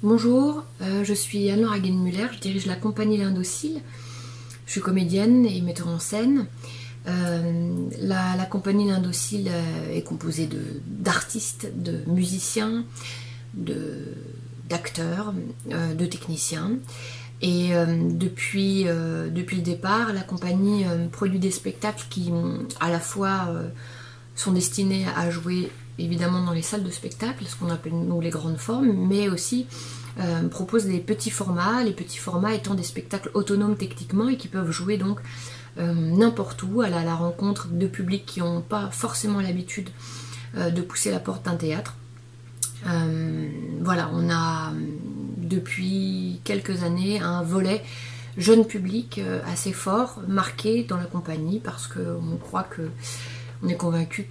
Bonjour, je suis Anne-Laure Hagen-Müller, je dirige la compagnie L'Indocile. Je suis comédienne et metteur en scène. La compagnie L'Indocile est composée d'artistes, de musiciens, d'acteurs, de techniciens. Et depuis le départ, la compagnie produit des spectacles qui à la fois sont destinés à jouer évidemment dans les salles de spectacle, ce qu'on appelle nous les grandes formes, mais aussi propose des petits formats, les petits formats étant des spectacles autonomes techniquement et qui peuvent jouer donc n'importe où, à la rencontre de publics qui n'ont pas forcément l'habitude de pousser la porte d'un théâtre. Voilà, on a depuis quelques années un volet jeune public assez fort, marqué dans la compagnie, parce qu'on croit que on est convaincu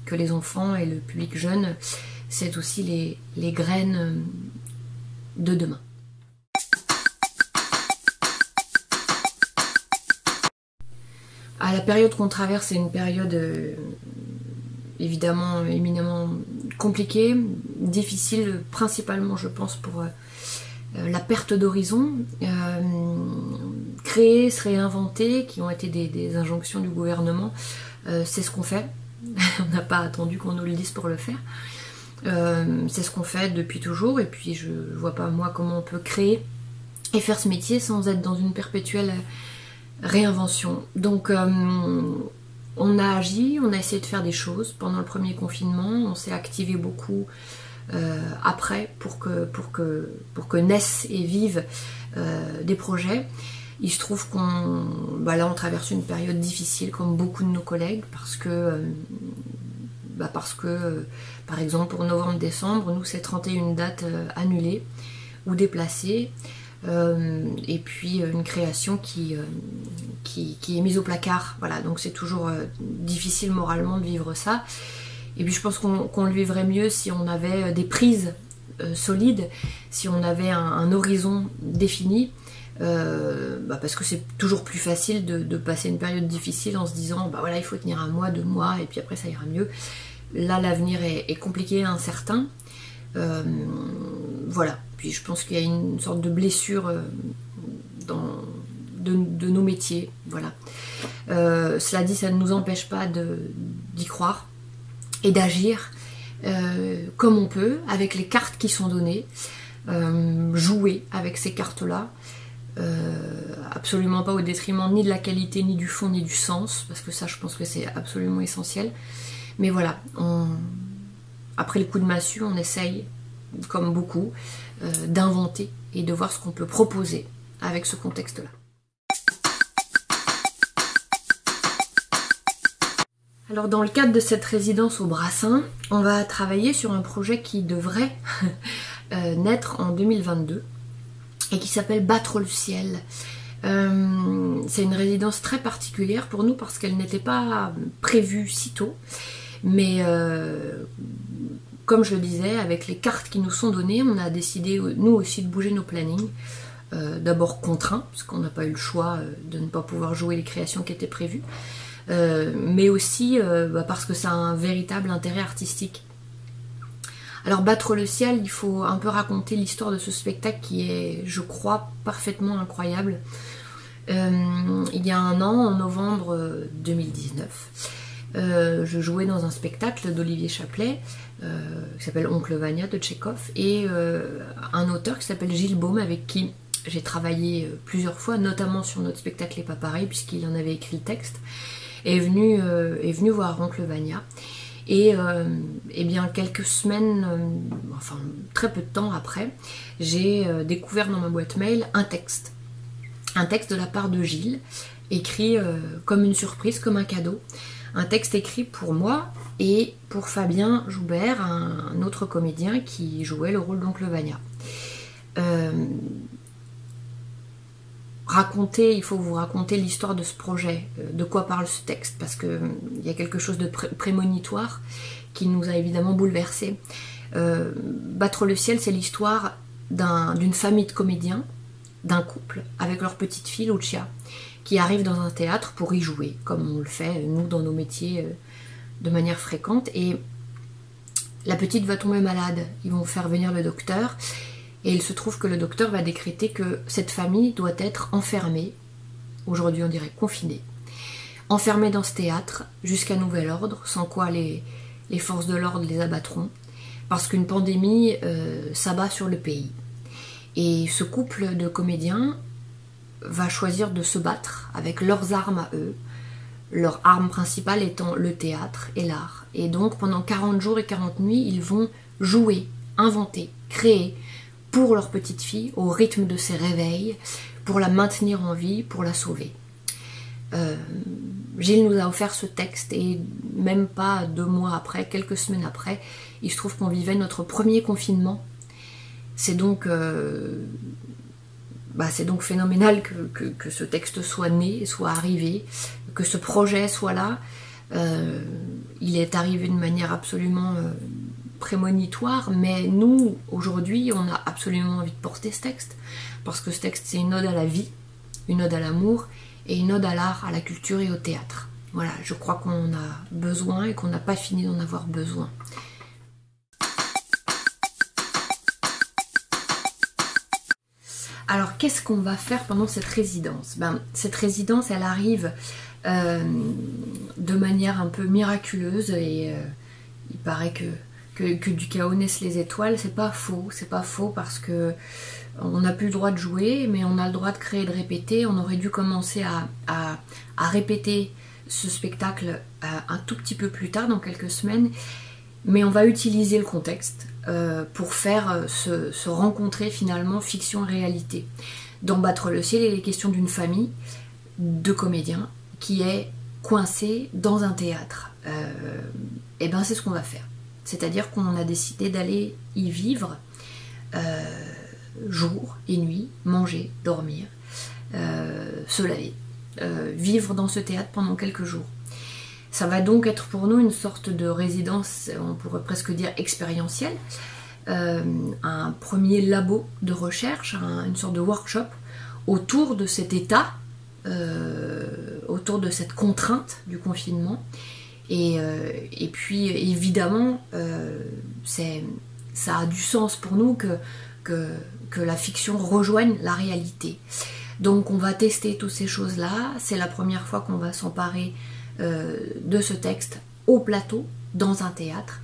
que les enfants et le public jeune, c'est aussi les graines de demain. La période qu'on traverse, c'est une période évidemment éminemment compliquée, difficile, principalement je pense pour la perte d'horizon, créer, se réinventer, qui ont été des injonctions du gouvernement. C'est ce qu'on fait, on n'a pas attendu qu'on nous le dise pour le faire. C'est ce qu'on fait depuis toujours, et puis je vois pas moi comment on peut créer et faire ce métier sans être dans une perpétuelle réinvention. Donc on a agi, on a essayé de faire des choses pendant le premier confinement, on s'est activé beaucoup après pour que naissent et vivent des projets. Il se trouve là on traverse une période difficile comme beaucoup de nos collègues parce que par exemple pour novembre-décembre, nous c'est 31 dates annulées ou déplacées et puis une création qui est mise au placard. Voilà, donc c'est toujours difficile moralement de vivre ça. Et puis je pense qu'on le vivrait mieux si on avait des prises solides, si on avait un horizon défini. Parce que c'est toujours plus facile de passer une période difficile en se disant voilà, il faut tenir un mois, 2 mois et puis après ça ira mieux. Là l'avenir est compliqué, incertain. Voilà, puis je pense qu'il y a une sorte de blessure de nos métiers. Voilà. Cela dit, ça ne nous empêche pas d'y croire et d'agir comme on peut avec les cartes qui sont données, jouer avec ces cartes là. Absolument pas au détriment ni de la qualité, ni du fond, ni du sens, parce que ça je pense que c'est absolument essentiel. Mais voilà, après le coup de massue, on essaye, comme beaucoup, d'inventer et de voir ce qu'on peut proposer avec ce contexte-là. Alors dans le cadre de cette résidence au Brassin, on va travailler sur un projet qui devrait naître en 2022. Et qui s'appelle Battre le ciel. C'est une résidence très particulière pour nous parce qu'elle n'était pas prévue si tôt. Mais comme je le disais, avec les cartes qui nous sont données, on a décidé nous aussi de bouger nos plannings. D'abord contraints, parce qu'on n'a pas eu le choix de ne pas pouvoir jouer les créations qui étaient prévues. Mais aussi parce que ça a un véritable intérêt artistique. Alors Battre le ciel, il faut un peu raconter l'histoire de ce spectacle qui est, je crois, parfaitement incroyable. Il y a un an, en novembre 2019, je jouais dans un spectacle d'Olivier Chaplet qui s'appelle Oncle Vania de Tchekhov et un auteur qui s'appelle Gilles Baume avec qui j'ai travaillé plusieurs fois, notamment sur notre spectacle Les Pas Pareils puisqu'il en avait écrit le texte, est venu voir Oncle Vania. Et bien quelques semaines, enfin très peu de temps après, j'ai découvert dans ma boîte mail un texte de la part de Gilles, écrit comme une surprise, comme un cadeau. Un texte écrit pour moi et pour Fabien Joubert, un autre comédien qui jouait le rôle d'Oncle Vania. Il faut vous raconter l'histoire de ce projet, de quoi parle ce texte, parce qu'il y a quelque chose de prémonitoire qui nous a évidemment bouleversés. Battre le ciel, c'est l'histoire d'une famille de comédiens, d'un couple, avec leur petite fille Lucia, qui arrive dans un théâtre pour y jouer, comme on le fait nous dans nos métiers de manière fréquente, et la petite va tomber malade, ils vont faire venir le docteur, Et il se trouve que le docteur va décréter que cette famille doit être enfermée, aujourd'hui on dirait confinée, enfermée dans ce théâtre jusqu'à nouvel ordre, sans quoi les forces de l'ordre les abattront, parce qu'une pandémie s'abat sur le pays. Et ce couple de comédiens va choisir de se battre avec leurs armes à eux, leur arme principale étant le théâtre et l'art. Et donc pendant 40 jours et 40 nuits, ils vont jouer, inventer, créer pour leur petite fille, au rythme de ses réveils, pour la maintenir en vie, pour la sauver. Gilles nous a offert ce texte et même pas 2 mois après, quelques semaines après, il se trouve qu'on vivait notre premier confinement. C'est donc phénoménal que ce texte soit né, soit arrivé, que ce projet soit là. Il est arrivé de manière absolument prémonitoire, mais nous, aujourd'hui, on a absolument envie de porter ce texte, parce que ce texte, c'est une ode à la vie, une ode à l'amour, et une ode à l'art, à la culture et au théâtre. Voilà, je crois qu'on a besoin et qu'on n'a pas fini d'en avoir besoin. Alors, qu'est-ce qu'on va faire pendant cette résidence? Cette résidence, elle arrive de manière un peu miraculeuse, et il paraît que du chaos naissent les étoiles. C'est pas faux parce que on n'a plus le droit de jouer, mais on a le droit de créer et de répéter. On aurait dû commencer à répéter ce spectacle un tout petit peu plus tard, dans quelques semaines, mais on va utiliser le contexte pour faire se rencontrer finalement fiction et réalité. Dans Battre le ciel, il est question d'une famille de comédiens qui est coincée dans un théâtre. Et ben c'est ce qu'on va faire. C'est-à-dire qu'on a décidé d'aller y vivre jour et nuit, manger, dormir, se laver, vivre dans ce théâtre pendant quelques jours. Ça va donc être pour nous une sorte de résidence, on pourrait presque dire expérientielle, un premier labo de recherche, une sorte de workshop autour de cet état, autour de cette contrainte du confinement. Et puis évidemment, ça a du sens pour nous que la fiction rejoigne la réalité. Donc on va tester toutes ces choses-là. C'est la première fois qu'on va s'emparer de ce texte au plateau, dans un théâtre.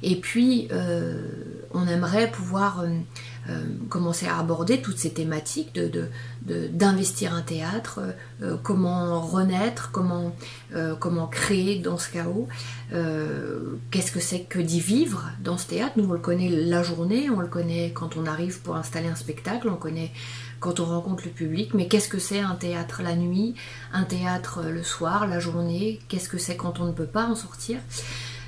Et puis on aimerait pouvoir commencer à aborder toutes ces thématiques d'investir un théâtre, comment renaître, comment créer dans ce chaos, qu'est-ce que c'est que d'y vivre dans ce théâtre. Nous on le connaît la journée, on le connaît quand on arrive pour installer un spectacle, on connaît quand on rencontre le public, mais qu'est-ce que c'est un théâtre la nuit, un théâtre le soir, la journée, qu'est-ce que c'est quand on ne peut pas en sortir,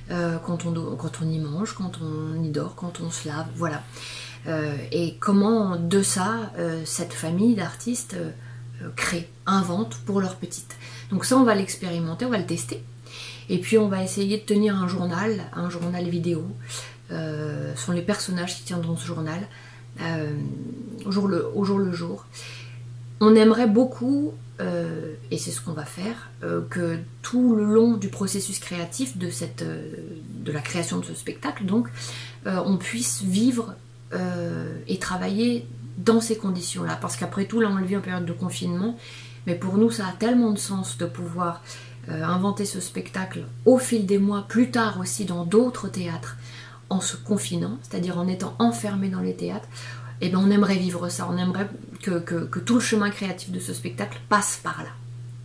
quand on y mange, quand on y dort, quand on se lave, voilà. Et comment de ça, cette famille d'artistes crée, invente pour leur petite. Donc ça on va l'expérimenter, on va le tester. Et puis on va essayer de tenir un journal vidéo. Ce sont les personnages qui tiendront ce journal au jour le jour. On aimerait beaucoup, et c'est ce qu'on va faire, que tout le long du processus créatif de la création de ce spectacle, donc, on puisse vivre et travailler dans ces conditions-là. Parce qu'après tout, là on le vit en période de confinement, mais pour nous ça a tellement de sens de pouvoir inventer ce spectacle au fil des mois, plus tard aussi dans d'autres théâtres, en se confinant, c'est-à-dire en étant enfermé dans les théâtres. Et bien on aimerait vivre ça, on aimerait que tout le chemin créatif de ce spectacle passe par là.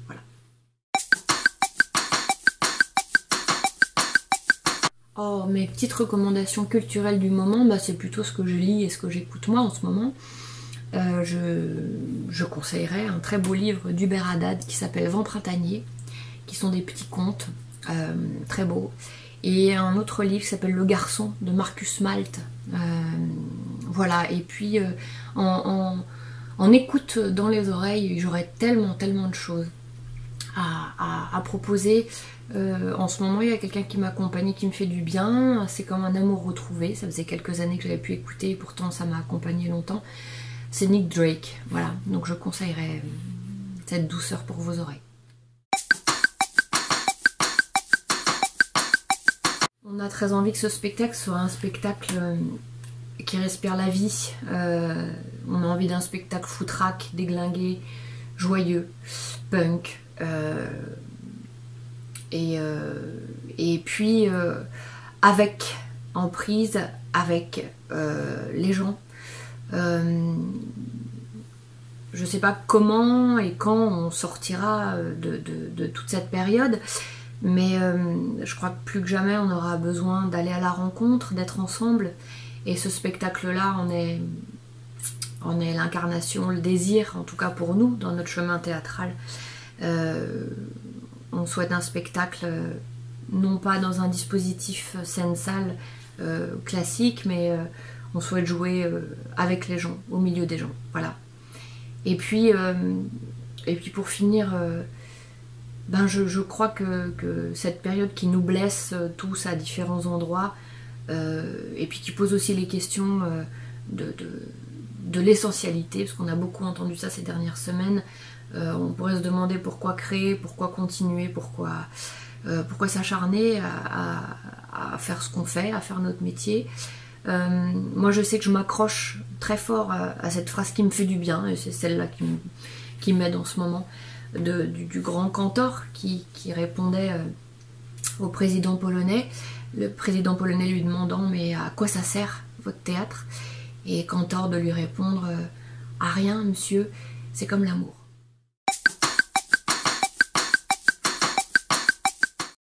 Voilà. Oh, mes petites recommandations culturelles du moment, c'est plutôt ce que je lis et ce que j'écoute moi en ce moment. Je conseillerais un très beau livre d'Hubert Haddad qui s'appelle Vent printanier, qui sont des petits contes très beaux. Et un autre livre qui s'appelle Le Garçon de Marcus Malt. Voilà, et puis en écoute dans les oreilles, j'aurais tellement de choses à proposer. En ce moment, il y a quelqu'un qui m'accompagne, qui me fait du bien. C'est comme un amour retrouvé. Ça faisait quelques années que j'avais pu écouter, et pourtant ça m'a accompagné longtemps. C'est Nick Drake, voilà. Donc je conseillerais cette douceur pour vos oreilles. On a très envie que ce spectacle soit un spectacle qui respire la vie. On a envie d'un spectacle foutraque, déglingué, joyeux, punk. Et puis en prise avec les gens. Je sais pas comment et quand on sortira de toute cette période, mais je crois que plus que jamais on aura besoin d'aller à la rencontre, d'être ensemble, et ce spectacle-là en est l'incarnation, le désir, en tout cas pour nous, dans notre chemin théâtral. On souhaite un spectacle, non pas dans un dispositif scène-salle classique, mais on souhaite jouer avec les gens, au milieu des gens, voilà. Et puis pour finir, je crois que cette période qui nous blesse tous à différents endroits, et puis qui pose aussi les questions de l'essentialité, parce qu'on a beaucoup entendu ça ces dernières semaines. On pourrait se demander pourquoi créer, pourquoi continuer, pourquoi s'acharner à faire ce qu'on fait, à faire notre métier. Moi je sais que je m'accroche très fort à cette phrase qui me fait du bien, et c'est celle-là qui m'aide en ce moment, du grand Cantor qui répondait au président polonais, le président polonais lui demandant mais à quoi ça sert votre théâtre, et Cantor de lui répondre à rien monsieur, c'est comme l'amour.